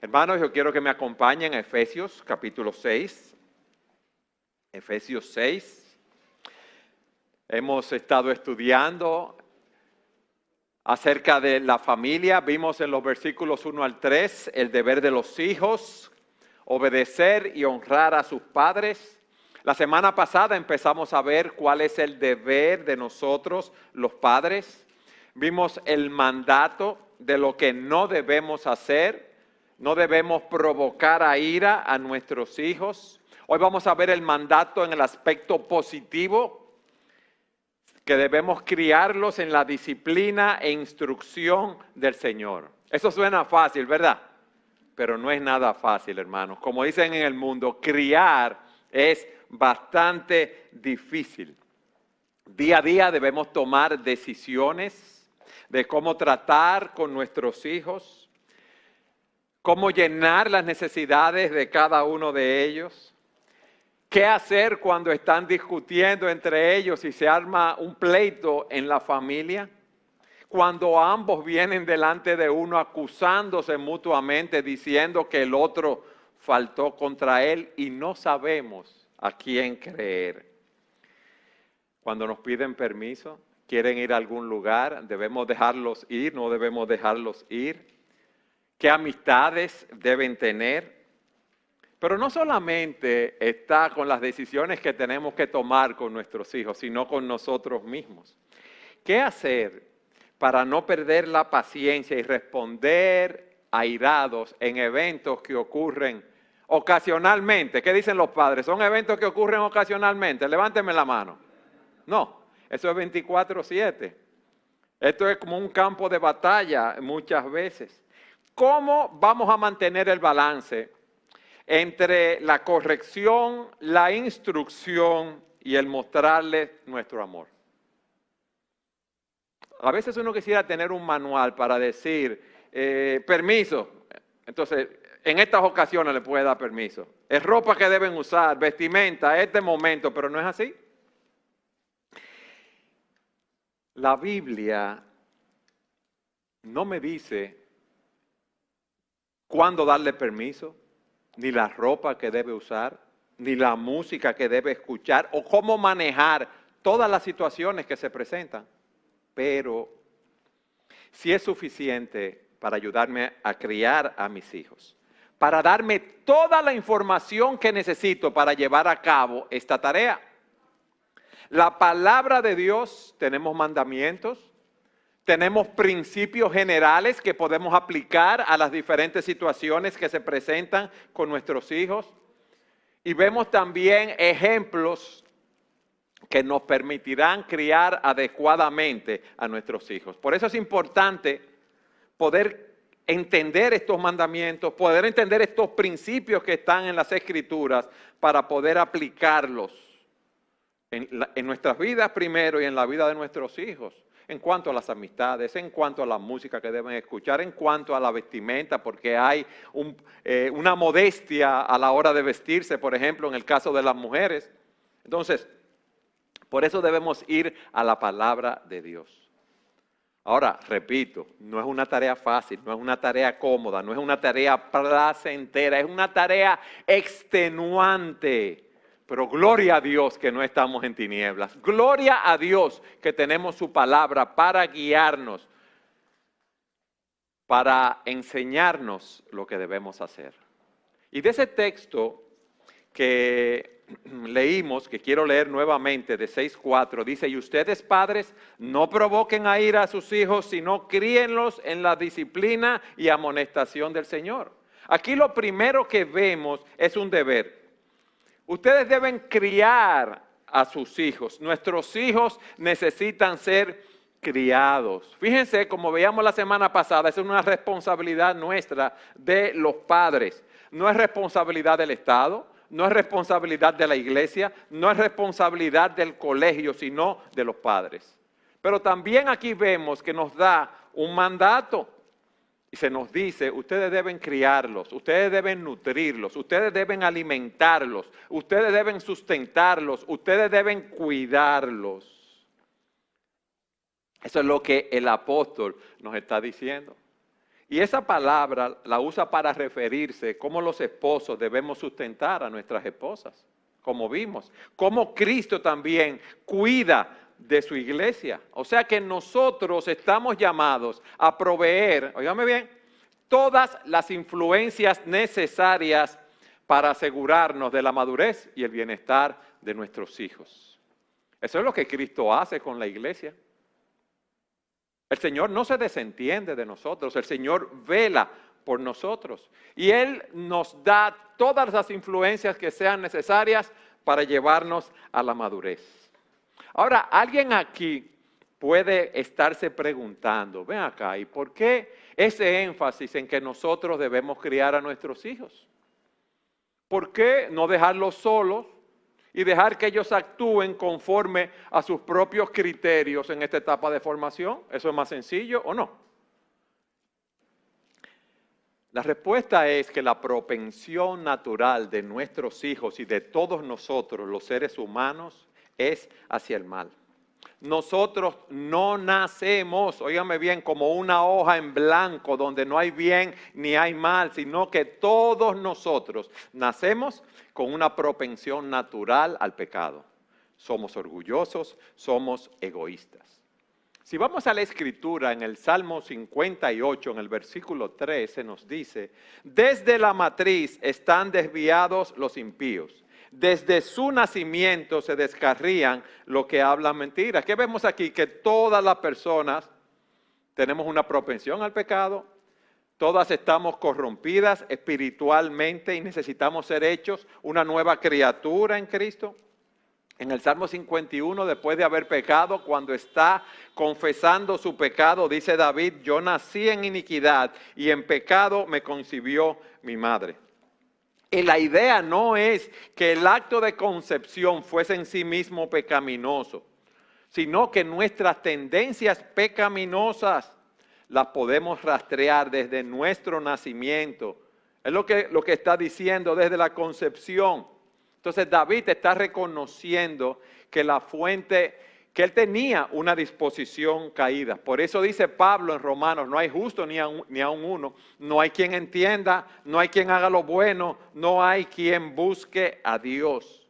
Hermanos, yo quiero que me acompañen a Efesios capítulo 6. Efesios 6. Hemos estado estudiando acerca de la familia. Vimos en los versículos 1 al 3 el deber de los hijos, obedecer y honrar a sus padres. La semana pasada empezamos a ver cuál es el deber de nosotros, los padres. Vimos el mandato de lo que no debemos hacer. No debemos provocar a ira a nuestros hijos. Hoy vamos a ver el mandato en el aspecto positivo, que debemos criarlos en la disciplina e instrucción del Señor. Eso suena fácil, ¿verdad? Pero no es nada fácil, hermanos. Como dicen en el mundo, criar es bastante difícil. Día a día debemos tomar decisiones de cómo tratar con nuestros hijos, cómo llenar las necesidades de cada uno de ellos, qué hacer cuando están discutiendo entre ellos y se arma un pleito en la familia, cuando ambos vienen delante de uno acusándose mutuamente, diciendo que el otro faltó contra él y no sabemos a quién creer. Cuando nos piden permiso, quieren ir a algún lugar, debemos dejarlos ir, no debemos dejarlos ir. ¿Qué amistades deben tener? Pero no solamente está con las decisiones que tenemos que tomar con nuestros hijos, sino con nosotros mismos. ¿Qué hacer para no perder la paciencia y responder airados en eventos que ocurren ocasionalmente? ¿Qué dicen los padres? ¿Son eventos que ocurren ocasionalmente? Levánteme la mano. No, eso es 24/7. Esto es como un campo de batalla muchas veces. ¿Cómo vamos a mantener el balance entre la corrección, la instrucción y el mostrarles nuestro amor? A veces uno quisiera tener un manual para decir, permiso, entonces en estas ocasiones le puede dar permiso. Es ropa que deben usar, vestimenta, este momento, pero no es así. La Biblia no me dice cuándo darle permiso, ni la ropa que debe usar, ni la música que debe escuchar, o cómo manejar todas las situaciones que se presentan. Pero sí es suficiente para ayudarme a criar a mis hijos, para darme toda la información que necesito para llevar a cabo esta tarea. La palabra de Dios, tenemos mandamientos, tenemos principios generales que podemos aplicar a las diferentes situaciones que se presentan con nuestros hijos. Y vemos también ejemplos que nos permitirán criar adecuadamente a nuestros hijos. Por eso es importante poder entender estos mandamientos, poder entender estos principios que están en las Escrituras para poder aplicarlos en nuestras vidas primero y en la vida de nuestros hijos. En cuanto a las amistades, en cuanto a la música que deben escuchar, en cuanto a la vestimenta, porque hay una modestia a la hora de vestirse, por ejemplo, en el caso de las mujeres. Entonces, por eso debemos ir a la palabra de Dios. Ahora, repito, no es una tarea fácil, no es una tarea cómoda, no es una tarea placentera, es una tarea extenuante. Pero gloria a Dios que no estamos en tinieblas. Gloria a Dios que tenemos su palabra para guiarnos, para enseñarnos lo que debemos hacer. Y de ese texto que leímos, que quiero leer nuevamente, de 6:4, dice, y ustedes padres, no provoquen a ira a sus hijos, sino críenlos en la disciplina y amonestación del Señor. Aquí lo primero que vemos es un deber. Ustedes deben criar a sus hijos. Nuestros hijos necesitan ser criados. Fíjense, como veíamos la semana pasada, es una responsabilidad nuestra de los padres. No es responsabilidad del Estado, no es responsabilidad de la iglesia, no es responsabilidad del colegio, sino de los padres. Pero también aquí vemos que nos da un mandato. Y se nos dice, ustedes deben criarlos, ustedes deben nutrirlos, ustedes deben alimentarlos, ustedes deben sustentarlos, ustedes deben cuidarlos. Eso es lo que el apóstol nos está diciendo. Y esa palabra la usa para referirse cómo los esposos debemos sustentar a nuestras esposas, como vimos. Cómo Cristo también cuida de su iglesia. O sea que nosotros estamos llamados a proveer, óigame bien, todas las influencias necesarias para asegurarnos de la madurez y el bienestar de nuestros hijos. Eso es lo que Cristo hace con la iglesia. El Señor no se desentiende de nosotros, el Señor vela por nosotros. Y Él nos da todas las influencias que sean necesarias para llevarnos a la madurez. Ahora, alguien aquí puede estarse preguntando, ven acá, ¿y por qué ese énfasis en que nosotros debemos criar a nuestros hijos? ¿Por qué no dejarlos solos y dejar que ellos actúen conforme a sus propios criterios en esta etapa de formación? ¿Eso es más sencillo o no? La respuesta es que la propensión natural de nuestros hijos y de todos nosotros, los seres humanos, es hacia el mal. Nosotros no nacemos, óigame bien, como una hoja en blanco donde no hay bien ni hay mal, sino que todos nosotros nacemos con una propensión natural al pecado. Somos orgullosos, somos egoístas. Si vamos a la Escritura, en el Salmo 58, en el versículo 13, nos dice, desde la matriz están desviados los impíos. Desde su nacimiento se descarrían los que hablan mentiras. ¿Qué vemos aquí? Que todas las personas tenemos una propensión al pecado. Todas estamos corrompidas espiritualmente y necesitamos ser hechos una nueva criatura en Cristo. En el Salmo 51, después de haber pecado, cuando está confesando su pecado, dice David, yo nací en iniquidad y en pecado me concibió mi madre. Y la idea no es que el acto de concepción fuese en sí mismo pecaminoso, sino que nuestras tendencias pecaminosas las podemos rastrear desde nuestro nacimiento. Es lo que está diciendo desde la concepción. Entonces David está reconociendo que la fuente, que él tenía una disposición caída. Por eso dice Pablo en Romanos, no hay justo ni aun uno, no hay quien entienda, no hay quien haga lo bueno, no hay quien busque a Dios.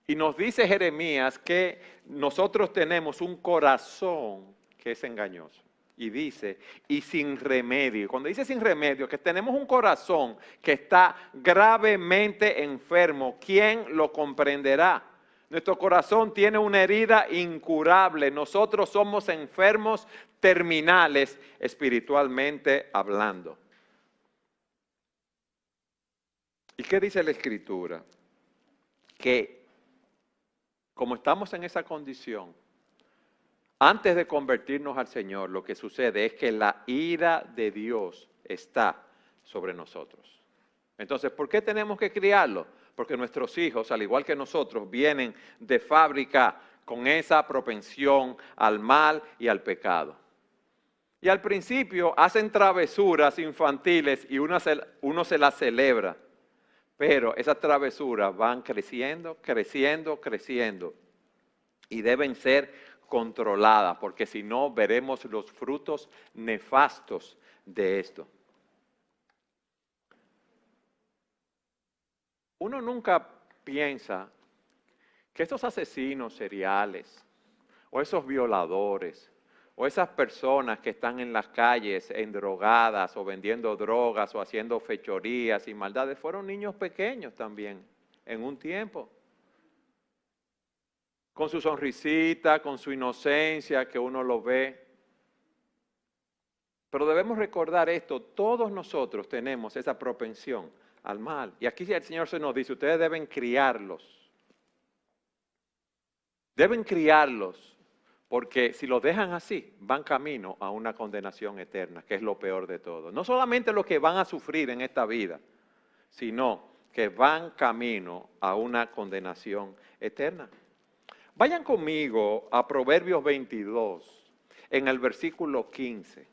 Y nos dice Jeremías que nosotros tenemos un corazón que es engañoso. Y dice, y sin remedio. Cuando dice sin remedio, que tenemos un corazón que está gravemente enfermo, ¿quién lo comprenderá? Nuestro corazón tiene una herida incurable. Nosotros somos enfermos terminales espiritualmente hablando. ¿Y qué dice la Escritura? Que como estamos en esa condición, antes de convertirnos al Señor, lo que sucede es que la ira de Dios está sobre nosotros. Entonces, ¿por qué tenemos que criarlo? Porque nuestros hijos, al igual que nosotros, vienen de fábrica con esa propensión al mal y al pecado. Y al principio hacen travesuras infantiles y uno se las celebra. Pero esas travesuras van creciendo, creciendo, creciendo. Y deben ser controladas, porque si no veremos los frutos nefastos de esto. Uno nunca piensa que estos asesinos seriales, o esos violadores, o esas personas que están en las calles endrogadas, o vendiendo drogas, o haciendo fechorías y maldades, fueron niños pequeños también, en un tiempo. Con su sonrisita, con su inocencia, que uno lo ve. Pero debemos recordar esto, todos nosotros tenemos esa propensión al mal. Y aquí el Señor se nos dice, ustedes deben criarlos. Deben criarlos, porque si los dejan así, van camino a una condenación eterna, que es lo peor de todo. No solamente lo que van a sufrir en esta vida, sino que van camino a una condenación eterna. Vayan conmigo a Proverbios 22, en el versículo 15.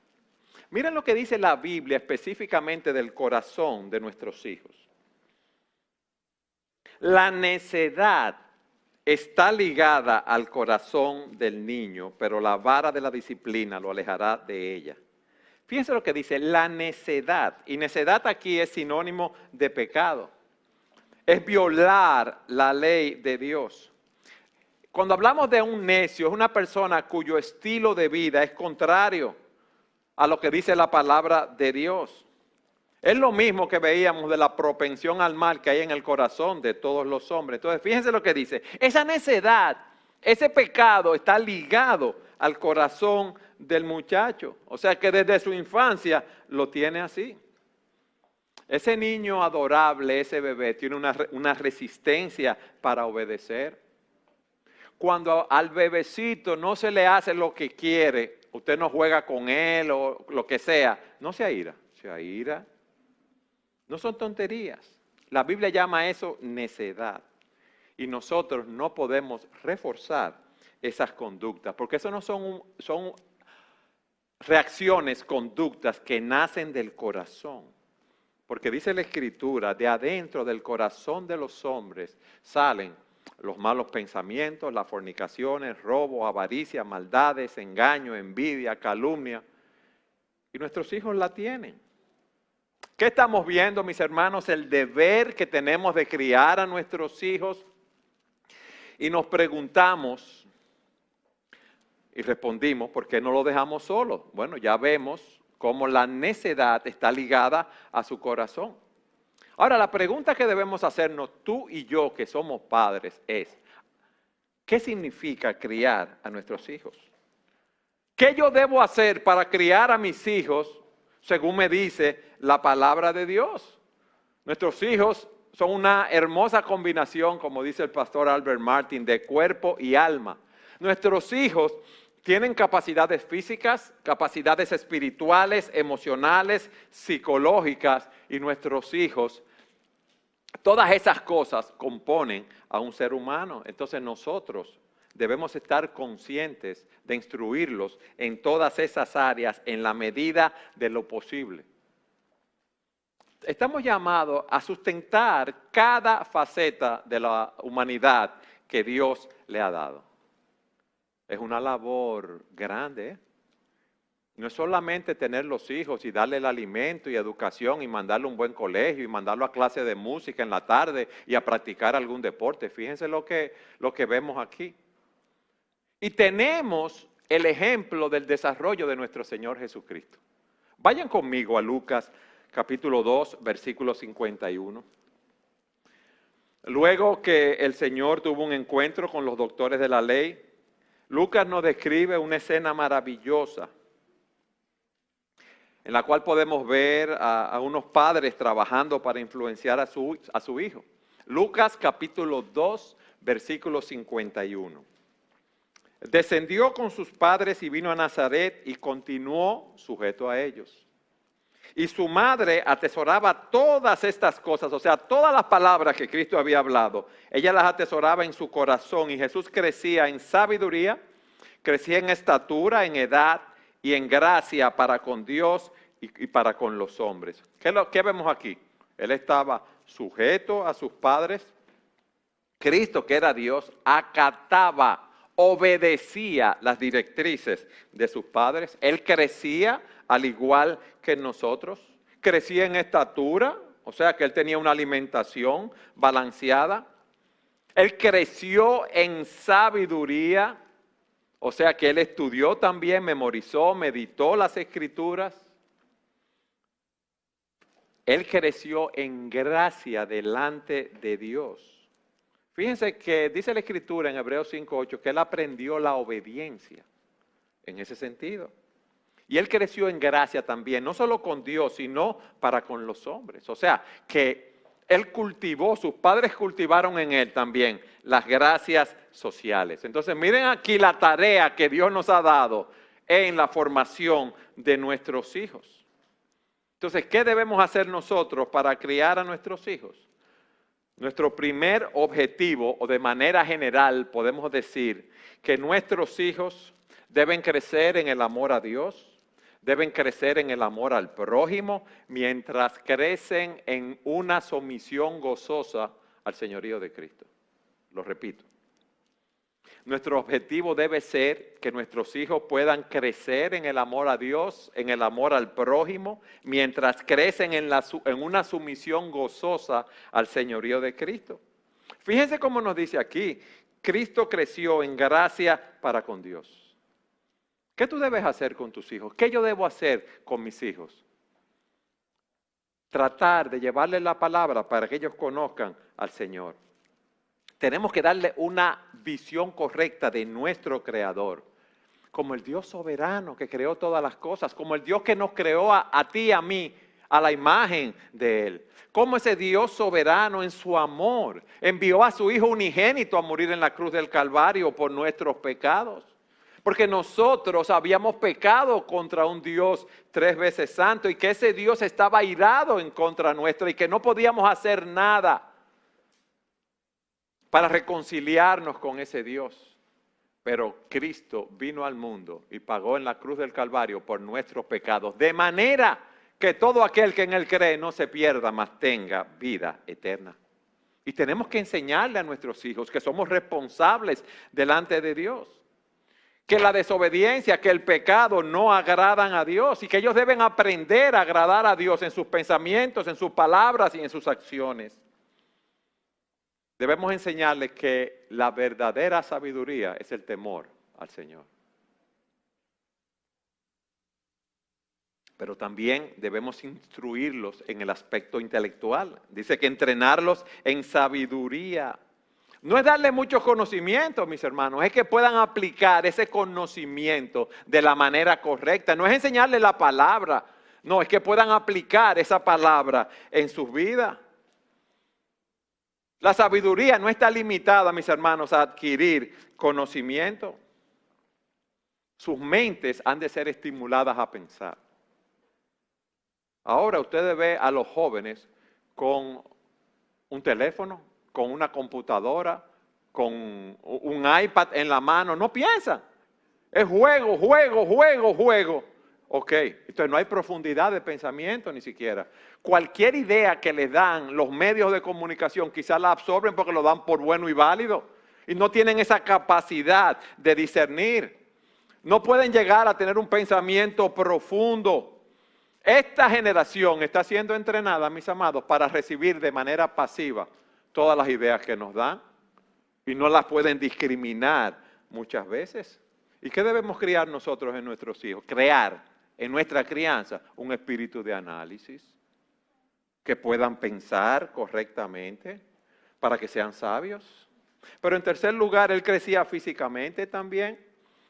Miren lo que dice la Biblia específicamente del corazón de nuestros hijos. La necedad está ligada al corazón del niño, pero la vara de la disciplina lo alejará de ella. Fíjense lo que dice, la necedad. Y necedad aquí es sinónimo de pecado. Es violar la ley de Dios. Cuando hablamos de un necio, es una persona cuyo estilo de vida es contrario a lo que dice la palabra de Dios. Es lo mismo que veíamos de la propensión al mal que hay en el corazón de todos los hombres. Entonces, fíjense lo que dice. Esa necedad, ese pecado está ligado al corazón del muchacho. O sea que desde su infancia lo tiene así. Ese niño adorable, ese bebé, tiene una resistencia para obedecer. Cuando al bebecito no se le hace lo que quiere, usted no juega con él o lo que sea, no se aira, se aira. No son tonterías. La Biblia llama a eso necedad. Y nosotros no podemos reforzar esas conductas, porque eso no son reacciones, conductas que nacen del corazón. Porque dice la Escritura, de adentro del corazón de los hombres salen los malos pensamientos, las fornicaciones, robo, avaricia, maldades, engaño, envidia, calumnia. Y nuestros hijos la tienen. ¿Qué estamos viendo, mis hermanos? El deber que tenemos de criar a nuestros hijos. Y nos preguntamos y respondimos, ¿por qué no lo dejamos solo? Bueno, ya vemos cómo la necedad está ligada a su corazón. Ahora, la pregunta que debemos hacernos tú y yo, que somos padres, es, ¿qué significa criar a nuestros hijos? ¿Qué yo debo hacer para criar a mis hijos según me dice la palabra de Dios? Nuestros hijos son una hermosa combinación, como dice el pastor Albert Martin, de cuerpo y alma. Nuestros hijos tienen capacidades físicas, capacidades espirituales, emocionales, psicológicas, y nuestros hijos, todas esas cosas componen a un ser humano. Entonces nosotros debemos estar conscientes de instruirlos en todas esas áreas en la medida de lo posible. Estamos llamados a sustentar cada faceta de la humanidad que Dios le ha dado. Es una labor grande, ¿eh? No es solamente tener los hijos y darle el alimento y educación y mandarle a un buen colegio y mandarlo a clase de música en la tarde y a practicar algún deporte. Fíjense lo que vemos aquí. Y tenemos el ejemplo del desarrollo de nuestro Señor Jesucristo. Vayan conmigo a Lucas capítulo 2, versículo 51. Luego que el Señor tuvo un encuentro con los doctores de la ley, Lucas nos describe una escena maravillosa en la cual podemos ver a unos padres trabajando para influenciar a su hijo. Lucas capítulo 2, versículo 51. Descendió con sus padres y vino a Nazaret y continuó sujeto a ellos. Y su madre atesoraba todas estas cosas, o sea, todas las palabras que Cristo había hablado, ella las atesoraba en su corazón, y Jesús crecía en sabiduría, crecía en estatura, en edad y en gracia para con Dios y para con los hombres. ¿Qué vemos aquí? Él estaba sujeto a sus padres. Cristo, que era Dios, acataba, obedecía las directrices de sus padres. Él crecía al igual que nosotros. Crecía en estatura, o sea que él tenía una alimentación balanceada. Él creció en sabiduría, o sea que él estudió también, memorizó, meditó las Escrituras. Él creció en gracia delante de Dios. Fíjense que dice la Escritura en Hebreos 5:8 que él aprendió la obediencia en ese sentido. Y él creció en gracia también, no solo con Dios, sino para con los hombres. O sea, que él cultivó, sus padres cultivaron en él también las gracias sociales. Entonces, miren aquí la tarea que Dios nos ha dado en la formación de nuestros hijos. Entonces, ¿qué debemos hacer nosotros para criar a nuestros hijos? Nuestro primer objetivo, o de manera general podemos decir que nuestros hijos deben crecer en el amor a Dios, deben crecer en el amor al prójimo, mientras crecen en una sumisión gozosa al señorío de Cristo. Lo repito. Nuestro objetivo debe ser que nuestros hijos puedan crecer en el amor a Dios, en el amor al prójimo, mientras crecen en una sumisión gozosa al señorío de Cristo. Fíjense cómo nos dice aquí, Cristo creció en gracia para con Dios. ¿Qué tú debes hacer con tus hijos? ¿Qué yo debo hacer con mis hijos? Tratar de llevarles la palabra para que ellos conozcan al Señor. Tenemos que darle una visión correcta de nuestro Creador, como el Dios soberano que creó todas las cosas, como el Dios que nos creó a ti y a mí, a la imagen de Él. Como ese Dios soberano en su amor envió a su Hijo unigénito a morir en la cruz del Calvario por nuestros pecados. Porque nosotros habíamos pecado contra un Dios 3 veces santo y que ese Dios estaba airado en contra nuestra y que no podíamos hacer nada para reconciliarnos con ese Dios. Pero Cristo vino al mundo y pagó en la cruz del Calvario por nuestros pecados, de manera que todo aquel que en Él cree no se pierda, mas tenga vida eterna. Y tenemos que enseñarle a nuestros hijos que somos responsables delante de Dios, que la desobediencia, que el pecado no agradan a Dios y que ellos deben aprender a agradar a Dios en sus pensamientos, en sus palabras y en sus acciones. Debemos enseñarles que la verdadera sabiduría es el temor al Señor. Pero también debemos instruirlos en el aspecto intelectual. Dice que entrenarlos en sabiduría. No es darle muchos conocimientos, mis hermanos, es que puedan aplicar ese conocimiento de la manera correcta. No es enseñarles la palabra, no, es que puedan aplicar esa palabra en sus vidas. La sabiduría no está limitada, mis hermanos, a adquirir conocimiento. Sus mentes han de ser estimuladas a pensar. Ahora ustedes ven a los jóvenes con un teléfono, con una computadora, con un iPad en la mano. No piensan. Es juego, juego, juego, juego. Ok, entonces no hay profundidad de pensamiento ni siquiera. Cualquier idea que les dan los medios de comunicación quizás la absorben porque lo dan por bueno y válido. Y no tienen esa capacidad de discernir. No pueden llegar a tener un pensamiento profundo. Esta generación está siendo entrenada, mis amados, para recibir de manera pasiva todas las ideas que nos dan. Y no las pueden discriminar muchas veces. ¿Y qué debemos criar nosotros en nuestros hijos? Crear en nuestra crianza un espíritu de análisis, que puedan pensar correctamente para que sean sabios. Pero en tercer lugar, él crecía físicamente también.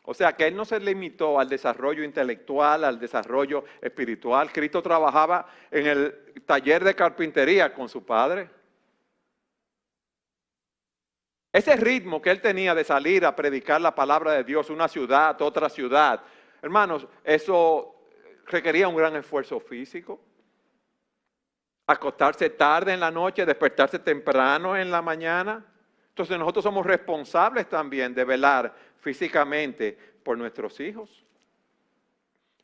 O sea que él no se limitó al desarrollo intelectual, al desarrollo espiritual. Cristo trabajaba en el taller de carpintería con su padre. Ese ritmo que él tenía de salir a predicar la palabra de Dios, una ciudad, otra ciudad, hermanos, eso requería un gran esfuerzo físico. Acostarse tarde en la noche, despertarse temprano en la mañana. Entonces nosotros somos responsables también de velar físicamente por nuestros hijos.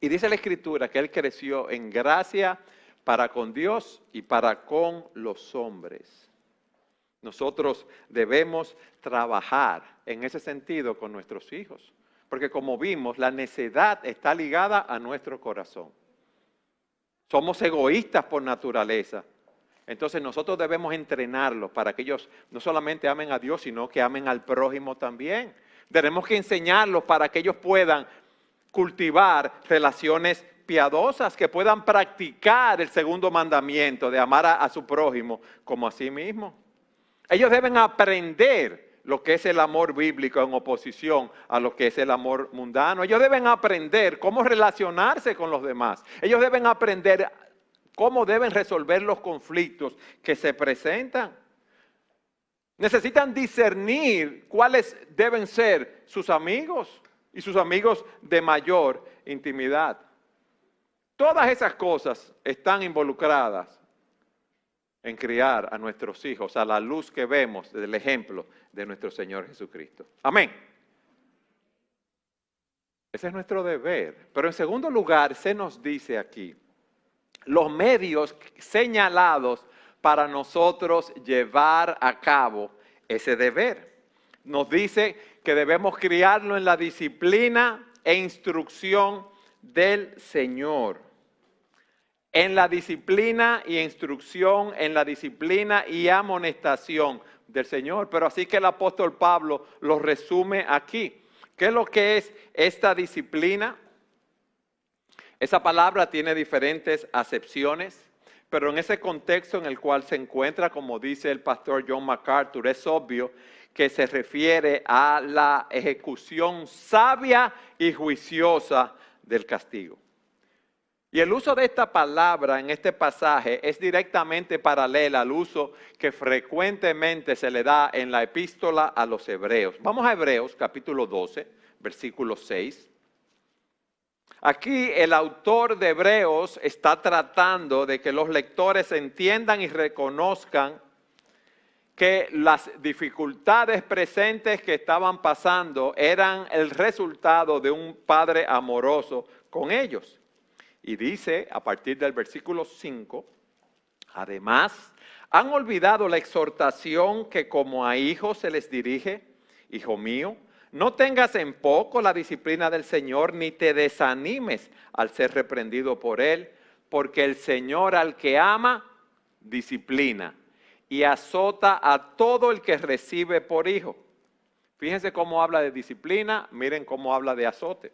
Y dice la Escritura que él creció en gracia para con Dios y para con los hombres. Nosotros debemos trabajar en ese sentido con nuestros hijos. Porque como vimos, la necedad está ligada a nuestro corazón. Somos egoístas por naturaleza. Entonces nosotros debemos entrenarlos para que ellos no solamente amen a Dios, sino que amen al prójimo también. Tenemos que enseñarlos para que ellos puedan cultivar relaciones piadosas, que puedan practicar el segundo mandamiento de amar a su prójimo como a sí mismo. Ellos deben aprender lo que es el amor bíblico en oposición a lo que es el amor mundano. Ellos deben aprender cómo relacionarse con los demás. Ellos deben aprender cómo deben resolver los conflictos que se presentan. Necesitan discernir cuáles deben ser sus amigos y sus amigos de mayor intimidad. Todas esas cosas están involucradas en criar a nuestros hijos a la luz que vemos del ejemplo de nuestro Señor Jesucristo. Amén. Ese es nuestro deber. Pero en segundo lugar, se nos dice aquí, los medios señalados para nosotros llevar a cabo ese deber. Nos dice que debemos criarlo en la disciplina e instrucción del Señor. En la disciplina y instrucción, en la disciplina y amonestación del Señor. Pero así que el apóstol Pablo lo resume aquí. ¿Qué es lo que es esta disciplina? Esa palabra tiene diferentes acepciones, pero en ese contexto en el cual se encuentra, como dice el pastor John MacArthur, es obvio que se refiere a la ejecución sabia y juiciosa del castigo. Y el uso de esta palabra en este pasaje es directamente paralela al uso que frecuentemente se le da en la epístola a los Hebreos. Vamos a Hebreos capítulo 12, versículo 6. Aquí el autor de Hebreos está tratando de que los lectores entiendan y reconozcan que las dificultades presentes que estaban pasando eran el resultado de un padre amoroso con ellos. Y dice a partir del versículo 5, además, ¿han olvidado la exhortación que como a hijos se les dirige? Hijo mío, no tengas en poco la disciplina del Señor, ni te desanimes al ser reprendido por Él, porque el Señor al que ama, disciplina y azota a todo el que recibe por hijo. Fíjense cómo habla de disciplina, miren cómo habla de azote.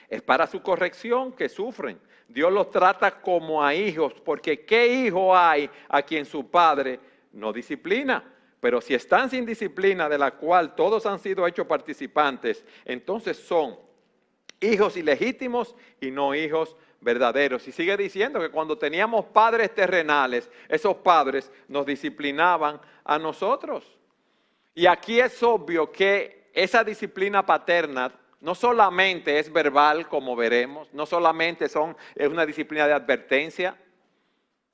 Es para su corrección que sufren. Dios los trata como a hijos, porque ¿qué hijo hay a quien su padre no disciplina? Pero si están sin disciplina, de la cual todos han sido hechos participantes, entonces son hijos ilegítimos y no hijos verdaderos. Y sigue diciendo que cuando teníamos padres terrenales, esos padres nos disciplinaban a nosotros. Y aquí es obvio que esa disciplina paterna no solamente es verbal, como veremos, no solamente es una disciplina de advertencia,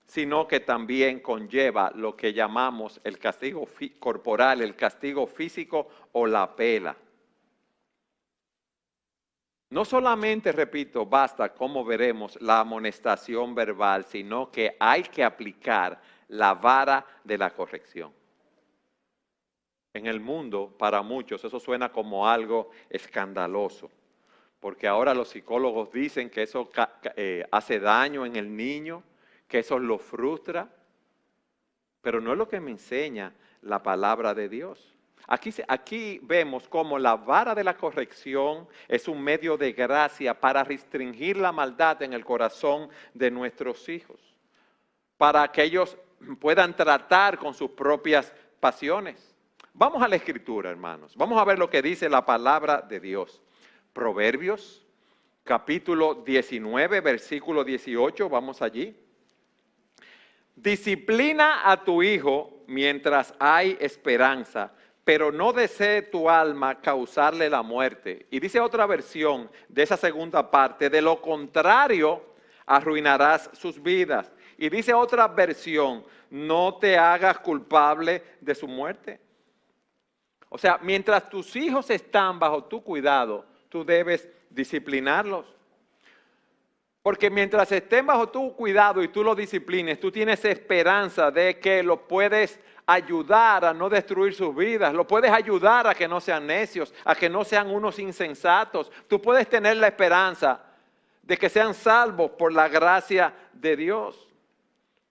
sino que también conlleva lo que llamamos el castigo corporal, el castigo físico o la pela. No solamente, repito, basta, como veremos, la amonestación verbal, sino que hay que aplicar la vara de la corrección. En el mundo, para muchos, eso suena como algo escandaloso, porque ahora los psicólogos dicen que eso hace daño en el niño, que eso lo frustra, pero no es lo que me enseña la palabra de Dios. Aquí vemos cómo la vara de la corrección es un medio de gracia para restringir la maldad en el corazón de nuestros hijos, para que ellos puedan tratar con sus propias pasiones. Vamos a la Escritura, hermanos. Vamos a ver lo que dice la palabra de Dios. Proverbios, capítulo 19, versículo 18. Vamos allí. Disciplina a tu hijo mientras hay esperanza, pero no desee tu alma causarle la muerte. Y dice otra versión de esa segunda parte, de lo contrario arruinarás sus vidas. Y dice otra versión, no te hagas culpable de su muerte. O sea, mientras tus hijos están bajo tu cuidado, tú debes disciplinarlos. Porque mientras estén bajo tu cuidado y tú los disciplines, tú tienes esperanza de que los puedes ayudar a no destruir sus vidas, los puedes ayudar a que no sean necios, a que no sean unos insensatos. Tú puedes tener la esperanza de que sean salvos por la gracia de Dios.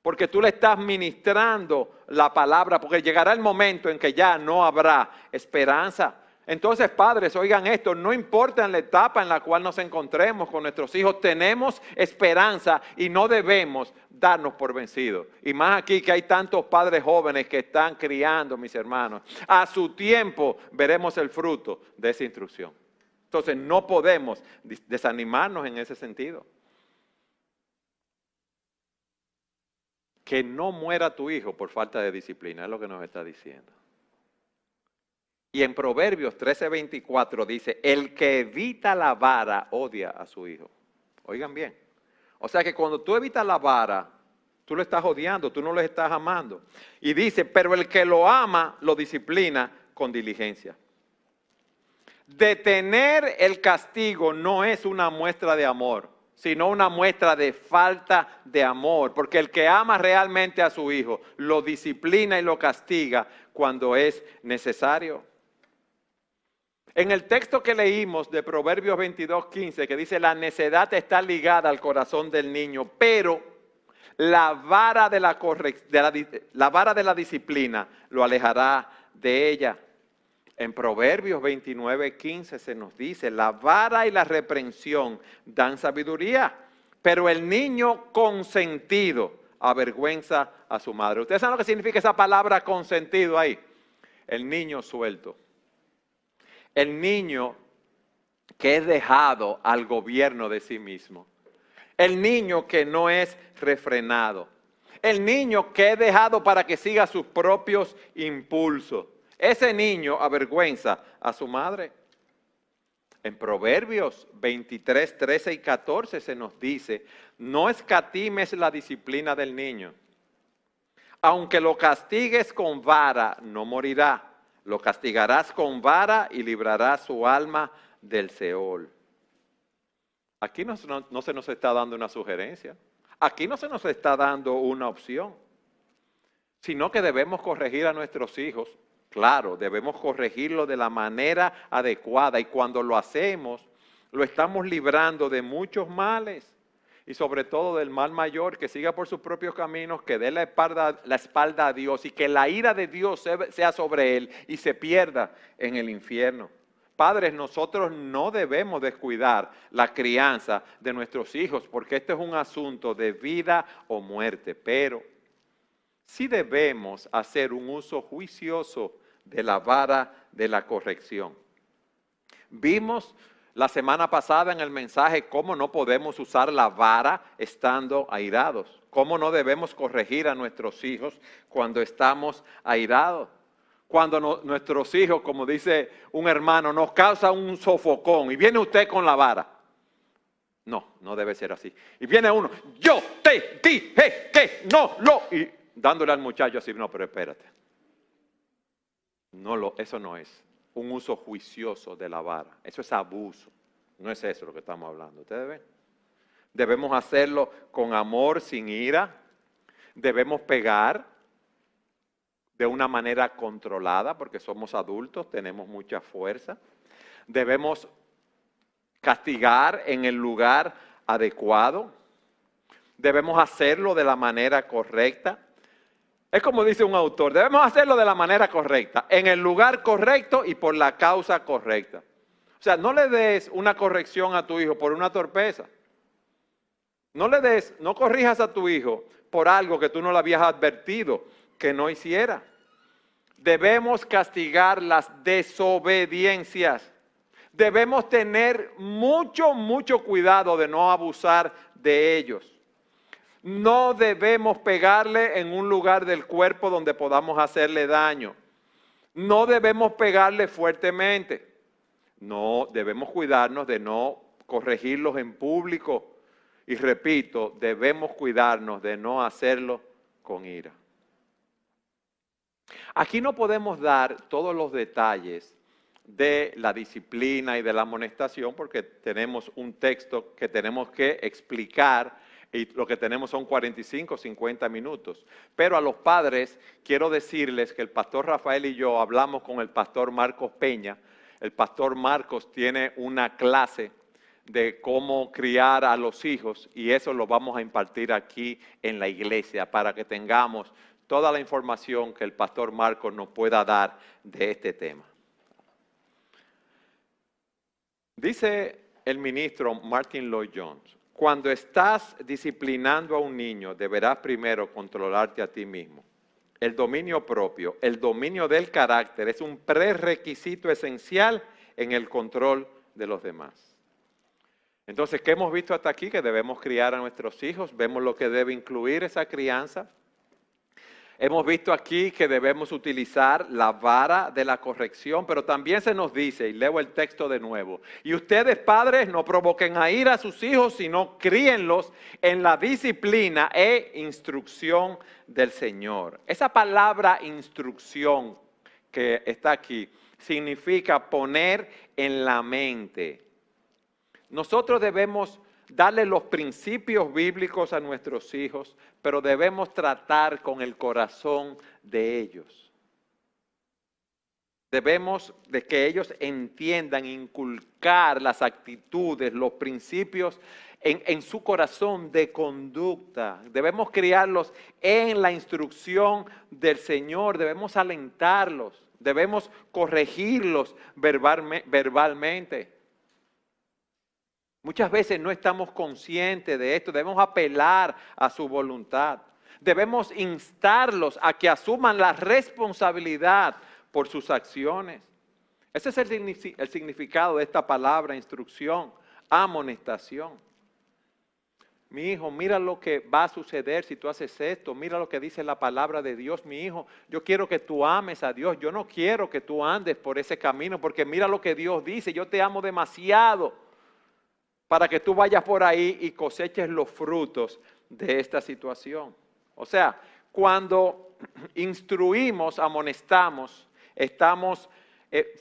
Porque tú le estás ministrando la palabra, porque llegará el momento en que ya no habrá esperanza. Entonces, padres, oigan esto, no importa en la etapa en la cual nos encontremos con nuestros hijos, tenemos esperanza y no debemos darnos por vencidos. Y más aquí que hay tantos padres jóvenes que están criando, mis hermanos. A su tiempo veremos el fruto de esa instrucción. Entonces, no podemos desanimarnos en ese sentido. Que no muera tu hijo por falta de disciplina, es lo que nos está diciendo. Y en Proverbios 13:24 dice, el que evita la vara odia a su hijo. Oigan bien. O sea que cuando tú evitas la vara, tú lo estás odiando, tú no lo estás amando. Y dice, pero el que lo ama, lo disciplina con diligencia. Detener el castigo no es una muestra de amor, sino una muestra de falta de amor. Porque el que ama realmente a su hijo, lo disciplina y lo castiga cuando es necesario. En el texto que leímos de Proverbios 22:15, que dice, la necedad está ligada al corazón del niño, pero la vara de la disciplina lo alejará de ella. En Proverbios 29:15 se nos dice, la vara y la reprensión dan sabiduría, pero el niño consentido avergüenza a su madre. ¿Ustedes saben lo que significa esa palabra consentido ahí? El niño suelto. El niño que es dejado al gobierno de sí mismo. El niño que no es refrenado. El niño que es dejado para que siga sus propios impulsos. Ese niño avergüenza a su madre. En Proverbios 23, 13 y 14 se nos dice, no escatimes la disciplina del niño. Aunque lo castigues con vara, no morirá. Lo castigarás con vara y librarás su alma del Seol. Aquí no se nos está dando una sugerencia. Aquí no se nos está dando una opción. Sino que debemos corregir a nuestros hijos. Claro, debemos corregirlo de la manera adecuada. Y cuando lo hacemos, lo estamos librando de muchos males. Y sobre todo del mal mayor, que siga por sus propios caminos, que dé la espalda a Dios y que la ira de Dios sea sobre él y se pierda en el infierno. Padres, nosotros no debemos descuidar la crianza de nuestros hijos, porque este es un asunto de vida o muerte, pero sí debemos hacer un uso juicioso de la vara de la corrección. Vimos la semana pasada en el mensaje cómo no podemos usar la vara estando airados, cómo no debemos corregir a nuestros hijos cuando estamos airados. Cuando nuestros hijos, como dice un hermano, nos causan un sofocón y viene usted con la vara. No, no debe ser así. Y viene uno, yo te dije que no lo... Y dándole al muchacho así, no, pero espérate. Eso no es un uso juicioso de la vara. Eso es abuso. No es eso lo que estamos hablando. ¿Ustedes ven? Debemos hacerlo con amor, sin ira. Debemos pegar de una manera controlada, porque somos adultos, tenemos mucha fuerza. Debemos castigar en el lugar adecuado. Debemos hacerlo de la manera correcta. Es como dice un autor, debemos hacerlo de la manera correcta, en el lugar correcto y por la causa correcta. O sea, no le des una corrección a tu hijo por una torpeza. No corrijas a tu hijo por algo que tú no le habías advertido que no hiciera. Debemos castigar las desobediencias. Debemos tener mucho cuidado de no abusar de ellos. No debemos pegarle en un lugar del cuerpo donde podamos hacerle daño. No debemos pegarle fuertemente. No, debemos cuidarnos de no corregirlos en público. Y repito, debemos cuidarnos de no hacerlo con ira. Aquí no podemos dar todos los detalles de la disciplina y de la amonestación porque tenemos un texto que tenemos que explicar y lo que tenemos son 45, 50 minutos. Pero a los padres quiero decirles que el pastor Rafael y yo hablamos con el pastor Marcos Peña. El pastor Marcos tiene una clase de cómo criar a los hijos y eso lo vamos a impartir aquí en la iglesia para que tengamos toda la información que el pastor Marcos nos pueda dar de este tema. Dice el ministro Martin Lloyd Jones, cuando estás disciplinando a un niño, deberás primero controlarte a ti mismo. El dominio propio, el dominio del carácter es un prerequisito esencial en el control de los demás. Entonces, ¿qué hemos visto hasta aquí? Que debemos criar a nuestros hijos, vemos lo que debe incluir esa crianza. Hemos visto aquí que debemos utilizar la vara de la corrección, pero también se nos dice, y leo el texto de nuevo, y ustedes padres no provoquen a ira a sus hijos, sino críenlos en la disciplina e instrucción del Señor. Esa palabra instrucción que está aquí significa poner en la mente. Nosotros debemos darle los principios bíblicos a nuestros hijos, pero debemos tratar con el corazón de ellos. Debemos de que ellos entiendan, inculcar las actitudes, los principios en su corazón de conducta. Debemos criarlos en la instrucción del Señor, debemos alentarlos, debemos corregirlos verbalmente. Muchas veces no estamos conscientes de esto, debemos apelar a su voluntad. Debemos instarlos a que asuman la responsabilidad por sus acciones. Ese es el significado de esta palabra, instrucción, amonestación. Mi hijo, mira lo que va a suceder si tú haces esto, mira lo que dice la palabra de Dios, mi hijo. Yo quiero que tú ames a Dios, yo no quiero que tú andes por ese camino, porque mira lo que Dios dice, yo te amo demasiado para que tú vayas por ahí y coseches los frutos de esta situación. O sea, cuando instruimos, amonestamos, estamos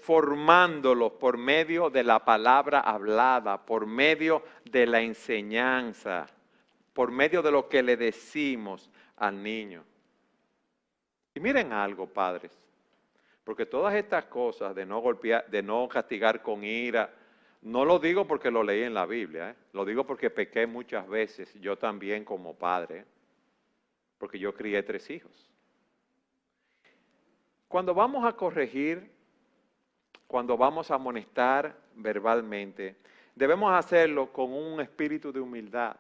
formándolos por medio de la palabra hablada, por medio de la enseñanza, por medio de lo que le decimos al niño. Y miren algo, padres, porque todas estas cosas de no golpear, de no castigar con ira, no lo digo porque lo leí en la Biblia, lo digo porque pequé muchas veces, yo también como padre, porque yo crié 3 hijos. Cuando vamos a corregir, cuando vamos a amonestar verbalmente, debemos hacerlo con un espíritu de humildad.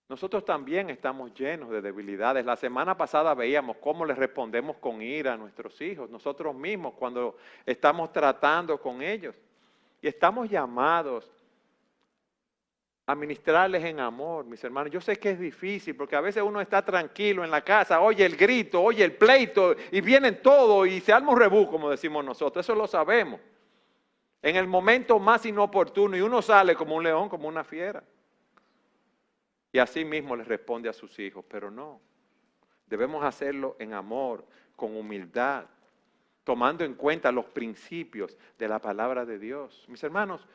Nosotros también estamos llenos de debilidades. La semana pasada veíamos cómo les respondemos con ira a nuestros hijos, nosotros mismos cuando estamos tratando con ellos. Y estamos llamados a ministrarles en amor, mis hermanos. Yo sé que es difícil porque a veces uno está tranquilo en la casa, oye el grito, oye el pleito y vienen todos y se arma un rebú, como decimos nosotros. Eso lo sabemos. En el momento más inoportuno y uno sale como un león, como una fiera. Y así mismo les responde a sus hijos, pero no. Debemos hacerlo en amor, con humildad, tomando en cuenta los principios de la palabra de Dios. Mis hermanos,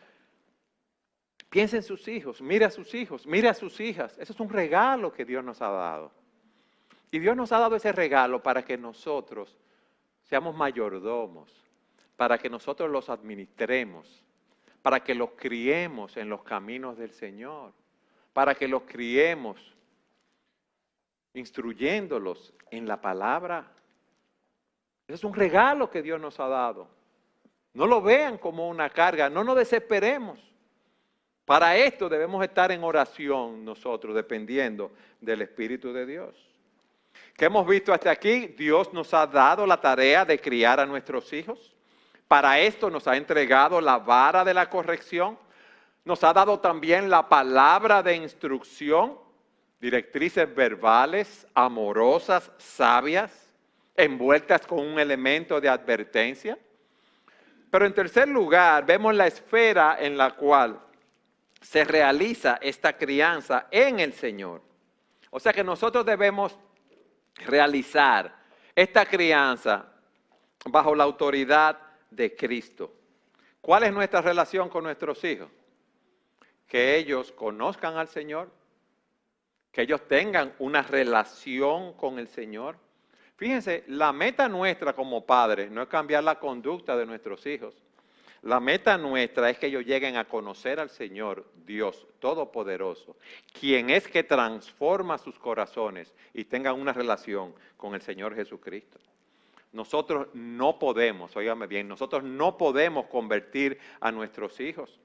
piensa en sus hijos, mire a sus hijos, mire a sus hijas. Eso es un regalo que Dios nos ha dado. Y Dios nos ha dado ese regalo para que nosotros seamos mayordomos, para que nosotros los administremos, para que los criemos en los caminos del Señor, para que los criemos instruyéndolos en la palabra. Ese es un regalo que Dios nos ha dado. No lo vean como una carga, no nos desesperemos. Para esto debemos estar en oración nosotros, dependiendo del Espíritu de Dios. ¿Qué hemos visto hasta aquí? Dios nos ha dado la tarea de criar a nuestros hijos. Para esto nos ha entregado la vara de la corrección. Nos ha dado también la palabra de instrucción, directrices verbales, amorosas, sabias, envueltas con un elemento de advertencia. Pero en tercer lugar, vemos la esfera en la cual se realiza esta crianza en el Señor. O sea que nosotros debemos realizar esta crianza bajo la autoridad de Cristo. ¿Cuál es nuestra relación con nuestros hijos? Que ellos conozcan al Señor, que ellos tengan una relación con el Señor. Fíjense, la meta nuestra como padres no es cambiar la conducta de nuestros hijos. La meta nuestra es que ellos lleguen a conocer al Señor, Dios Todopoderoso, quien es que transforma sus corazones y tengan una relación con el Señor Jesucristo. Nosotros no podemos, óigame bien, nosotros no podemos convertir a nuestros hijos,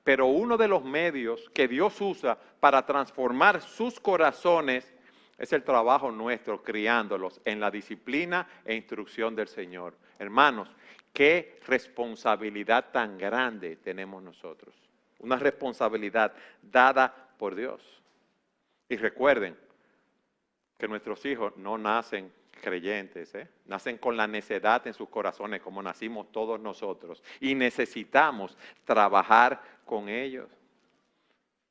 pero uno de los medios que Dios usa para transformar sus corazones es el trabajo nuestro, criándolos en la disciplina e instrucción del Señor. Hermanos, qué responsabilidad tan grande tenemos nosotros. Una responsabilidad dada por Dios. Y recuerden que nuestros hijos no nacen creyentes, nacen con la necedad en sus corazones como nacimos todos nosotros. Y necesitamos trabajar con ellos.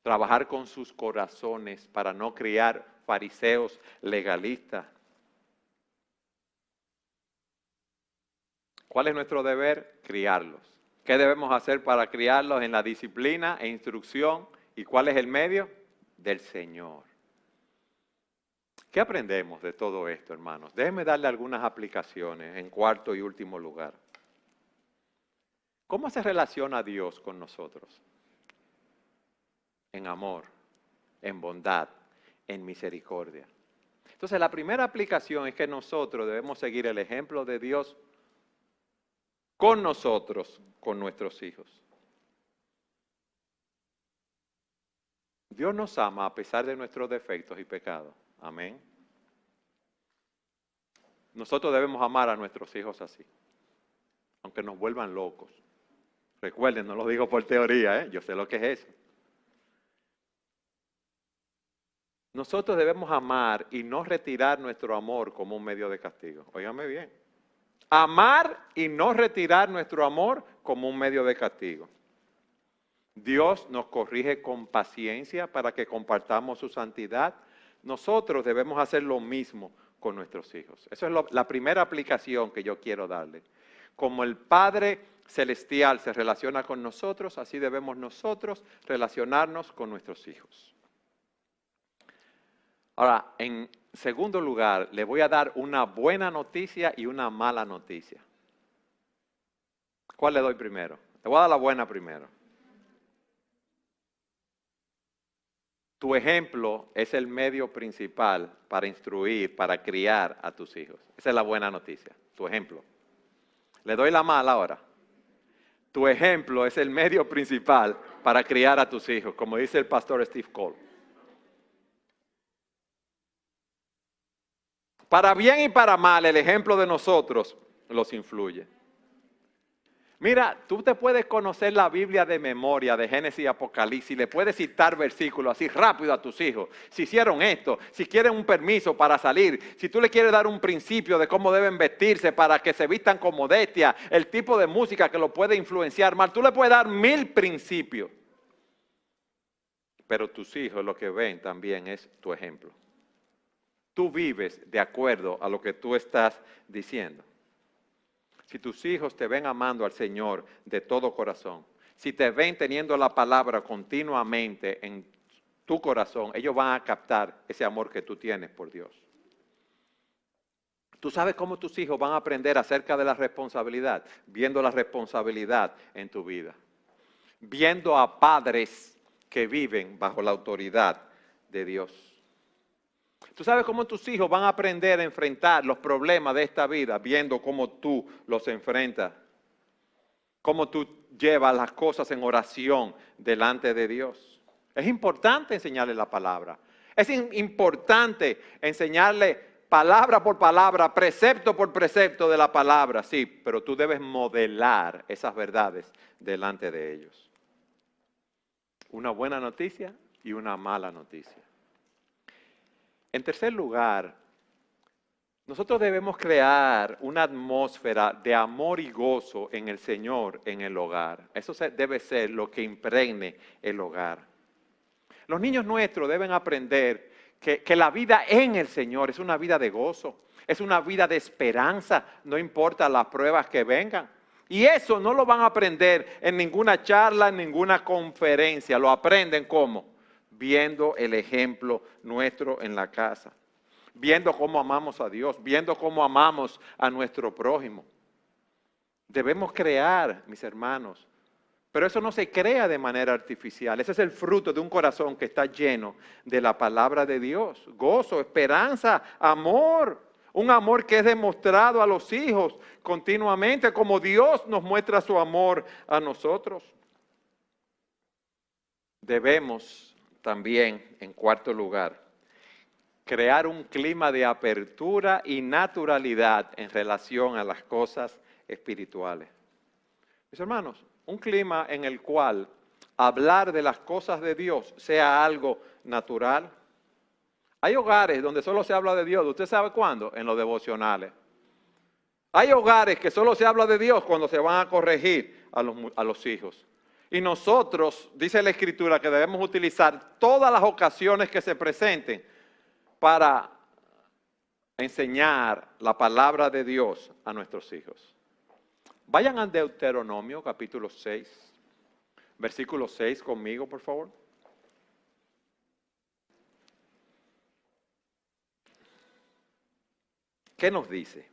Trabajar con sus corazones para no criar fariseos legalistas. ¿Cuál es nuestro deber? Criarlos. ¿Qué debemos hacer para criarlos? En la disciplina e instrucción. ¿Y cuál es el medio? Del Señor. ¿Qué aprendemos de todo esto, hermanos? Déjenme darle algunas aplicaciones en cuarto y último lugar. ¿Cómo se relaciona Dios con nosotros? En amor, en bondad, en misericordia. Entonces, la primera aplicación es que nosotros debemos seguir el ejemplo de Dios con nosotros, con nuestros hijos. Dios nos ama a pesar de nuestros defectos y pecados. Amén. Nosotros debemos amar a nuestros hijos así, aunque nos vuelvan locos. Recuerden, no lo digo por teoría, yo sé lo que es eso. Nosotros debemos amar y no retirar nuestro amor como un medio de castigo. Óigame bien. Amar y no retirar nuestro amor como un medio de castigo. Dios nos corrige con paciencia para que compartamos su santidad. Nosotros debemos hacer lo mismo con nuestros hijos. Esa es la primera aplicación que yo quiero darle. Como el Padre Celestial se relaciona con nosotros, así debemos nosotros relacionarnos con nuestros hijos. Ahora, en segundo lugar, le voy a dar una buena noticia y una mala noticia. ¿Cuál le doy primero? Le voy a dar la buena primero. Tu ejemplo es el medio principal para instruir, para criar a tus hijos. Esa es la buena noticia, tu ejemplo. Le doy la mala ahora. Tu ejemplo es el medio principal para criar a tus hijos, como dice el pastor Steve Cole. Para bien y para mal, el ejemplo de nosotros los influye. Mira, tú te puedes conocer la Biblia de memoria, de Génesis y Apocalipsis, le puedes citar versículos así rápido a tus hijos. Si hicieron esto, si quieren un permiso para salir, si tú le quieres dar un principio de cómo deben vestirse para que se vistan con modestia, el tipo de música que lo puede influenciar mal, tú le puedes dar 1000 principios. Pero tus hijos lo que ven también es tu ejemplo. Tú vives de acuerdo a lo que tú estás diciendo. Si tus hijos te ven amando al Señor de todo corazón, si te ven teniendo la palabra continuamente en tu corazón, ellos van a captar ese amor que tú tienes por Dios. ¿Tú sabes cómo tus hijos van a aprender acerca de la responsabilidad? Viendo la responsabilidad en tu vida. Viendo a padres que viven bajo la autoridad de Dios. Tú sabes cómo tus hijos van a aprender a enfrentar los problemas de esta vida, viendo cómo tú los enfrentas, cómo tú llevas las cosas en oración delante de Dios. Es importante enseñarle la palabra. Es importante enseñarle palabra por palabra, precepto por precepto de la palabra, sí, pero tú debes modelar esas verdades delante de ellos. Una buena noticia y una mala noticia. En tercer lugar, nosotros debemos crear una atmósfera de amor y gozo en el Señor en el hogar. Eso debe ser lo que impregne el hogar. Los niños nuestros deben aprender que la vida en el Señor es una vida de gozo, es una vida de esperanza, no importa las pruebas que vengan. Y eso no lo van a aprender en ninguna charla, en ninguna conferencia. Lo aprenden ¿cómo? Viendo el ejemplo nuestro en la casa, viendo cómo amamos a Dios, viendo cómo amamos a nuestro prójimo. Debemos crear, mis hermanos, pero eso no se crea de manera artificial. Ese es el fruto de un corazón que está lleno de la palabra de Dios. Gozo, esperanza, amor. Un amor que es demostrado a los hijos continuamente, como Dios nos muestra su amor a nosotros. Debemos también, en cuarto lugar, crear un clima de apertura y naturalidad en relación a las cosas espirituales. Mis hermanos, un clima en el cual hablar de las cosas de Dios sea algo natural. Hay hogares donde solo se habla de Dios, ¿usted sabe cuándo? En los devocionales. Hay hogares que solo se habla de Dios cuando se van a corregir a los hijos. Y nosotros, dice la Escritura, que debemos utilizar todas las ocasiones que se presenten para enseñar la palabra de Dios a nuestros hijos. Vayan al Deuteronomio, capítulo 6, versículo 6 conmigo, por favor. ¿Qué nos dice?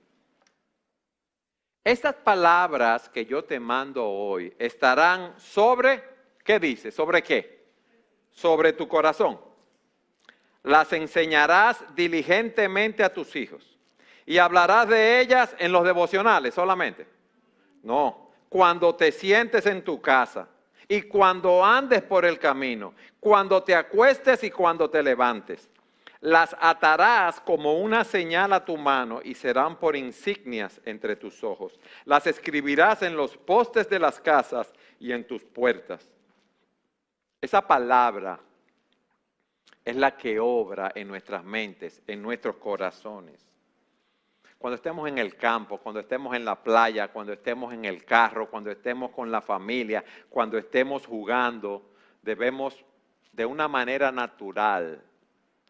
Estas palabras que yo te mando hoy estarán sobre, ¿qué dice? ¿Sobre qué? Sobre tu corazón. Las enseñarás diligentemente a tus hijos y hablarás de ellas en los devocionales solamente. No, cuando te sientes en tu casa y cuando andes por el camino, cuando te acuestes y cuando te levantes. Las atarás como una señal a tu mano y serán por insignias entre tus ojos. Las escribirás en los postes de las casas y en tus puertas. Esa palabra es la que obra en nuestras mentes, en nuestros corazones. Cuando estemos en el campo, cuando estemos en la playa, cuando estemos en el carro, cuando estemos con la familia, cuando estemos jugando, debemos de una manera natural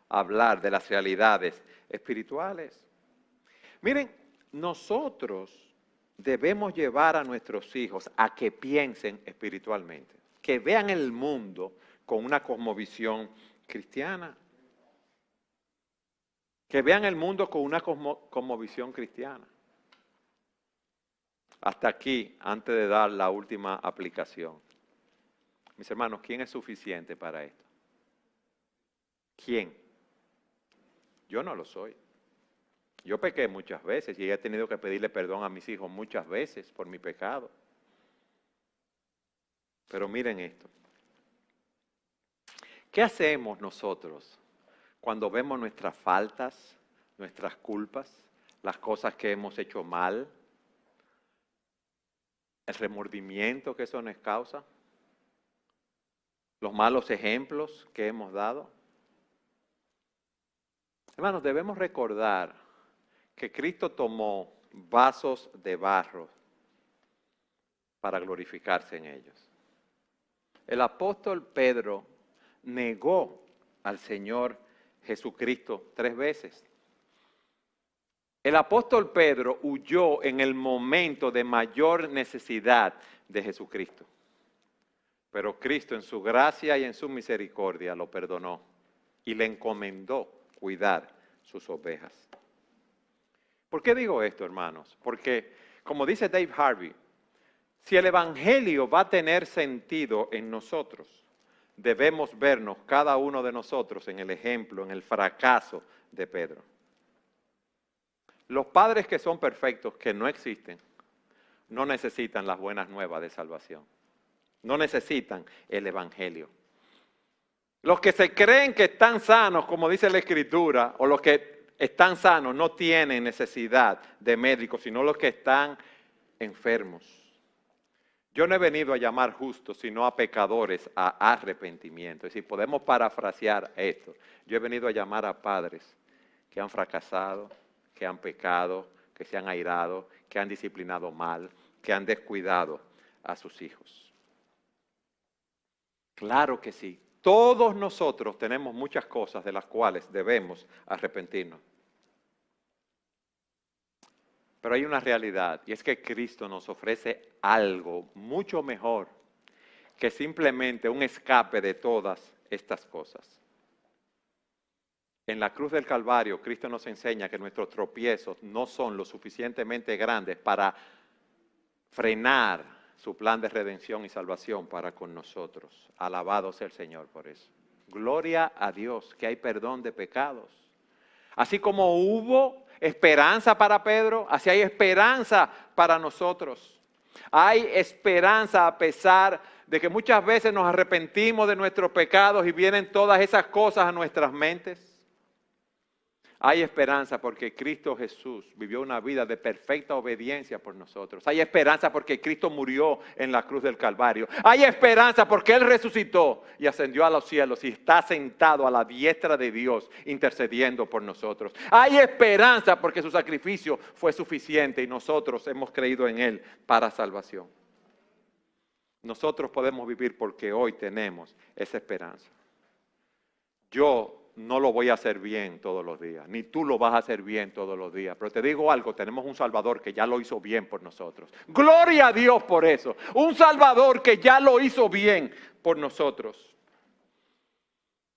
hablar de las realidades espirituales. Miren, nosotros debemos llevar a nuestros hijos a que piensen espiritualmente, que vean el mundo con una cosmovisión cristiana. Que vean el mundo con una cosmovisión cristiana. Hasta aquí, antes de dar la última aplicación. Mis hermanos, ¿quién es suficiente para esto? ¿Quién? Yo no lo soy. Yo pequé muchas veces y he tenido que pedirle perdón a mis hijos muchas veces por mi pecado. Pero miren esto. ¿Qué hacemos nosotros cuando vemos nuestras faltas, nuestras culpas, las cosas que hemos hecho mal, el remordimiento que eso nos causa, los malos ejemplos que hemos dado? Hermanos, debemos recordar que Cristo tomó vasos de barro para glorificarse en ellos. El apóstol Pedro negó al Señor Jesucristo 3 veces. El apóstol Pedro huyó en el momento de mayor necesidad de Jesucristo. Pero Cristo en su gracia y en su misericordia lo perdonó y le encomendó cuidar sus ovejas. ¿Por qué digo esto, hermanos? Porque, como dice Dave Harvey, si el evangelio va a tener sentido en nosotros, debemos vernos cada uno de nosotros en el ejemplo, en el fracaso de Pedro. Los padres que son perfectos, que no existen, no necesitan las buenas nuevas de salvación. No necesitan el evangelio. Los que se creen que están sanos, como dice la Escritura, o los que están sanos no tienen necesidad de médicos, sino los que están enfermos. Yo no he venido a llamar justos, sino a pecadores a arrepentimiento. Es decir, podemos parafrasear esto. Yo he venido a llamar a padres que han fracasado, que han pecado, que se han airado, que han disciplinado mal, que han descuidado a sus hijos. Claro que sí. Todos nosotros tenemos muchas cosas de las cuales debemos arrepentirnos. Pero hay una realidad, y es que Cristo nos ofrece algo mucho mejor que simplemente un escape de todas estas cosas. En la cruz del Calvario, Cristo nos enseña que nuestros tropiezos no son lo suficientemente grandes para frenar su plan de redención y salvación para con nosotros. Alabado sea el Señor por eso. Gloria a Dios, que hay perdón de pecados. Así como hubo esperanza para Pedro, así hay esperanza para nosotros. Hay esperanza a pesar de que muchas veces nos arrepentimos de nuestros pecados y vienen todas esas cosas a nuestras mentes. Hay esperanza porque Cristo Jesús vivió una vida de perfecta obediencia por nosotros. Hay esperanza porque Cristo murió en la cruz del Calvario. Hay esperanza porque Él resucitó y ascendió a los cielos y está sentado a la diestra de Dios intercediendo por nosotros. Hay esperanza porque su sacrificio fue suficiente y nosotros hemos creído en Él para salvación. Nosotros podemos vivir porque hoy tenemos esa esperanza. Yo no lo voy a hacer bien todos los días, ni tú lo vas a hacer bien todos los días. Pero te digo algo, tenemos un Salvador que ya lo hizo bien por nosotros. Gloria a Dios por eso. Un Salvador que ya lo hizo bien por nosotros.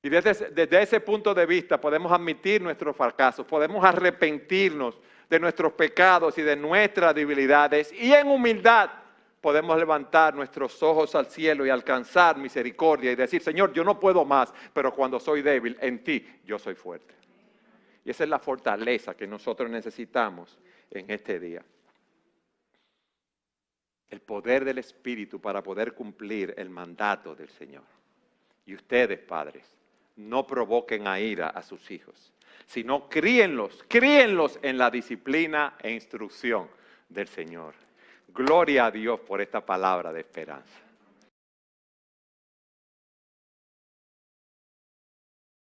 Y desde ese punto de vista podemos admitir nuestros fracasos, podemos arrepentirnos de nuestros pecados y de nuestras debilidades y en humildad podemos levantar nuestros ojos al cielo y alcanzar misericordia y decir, Señor, yo no puedo más, pero cuando soy débil, en ti yo soy fuerte. Y esa es la fortaleza que nosotros necesitamos en este día. El poder del Espíritu para poder cumplir el mandato del Señor. Y ustedes, padres, no provoquen a ira a sus hijos, sino críenlos en la disciplina e instrucción del Señor. Gloria a Dios por esta palabra de esperanza.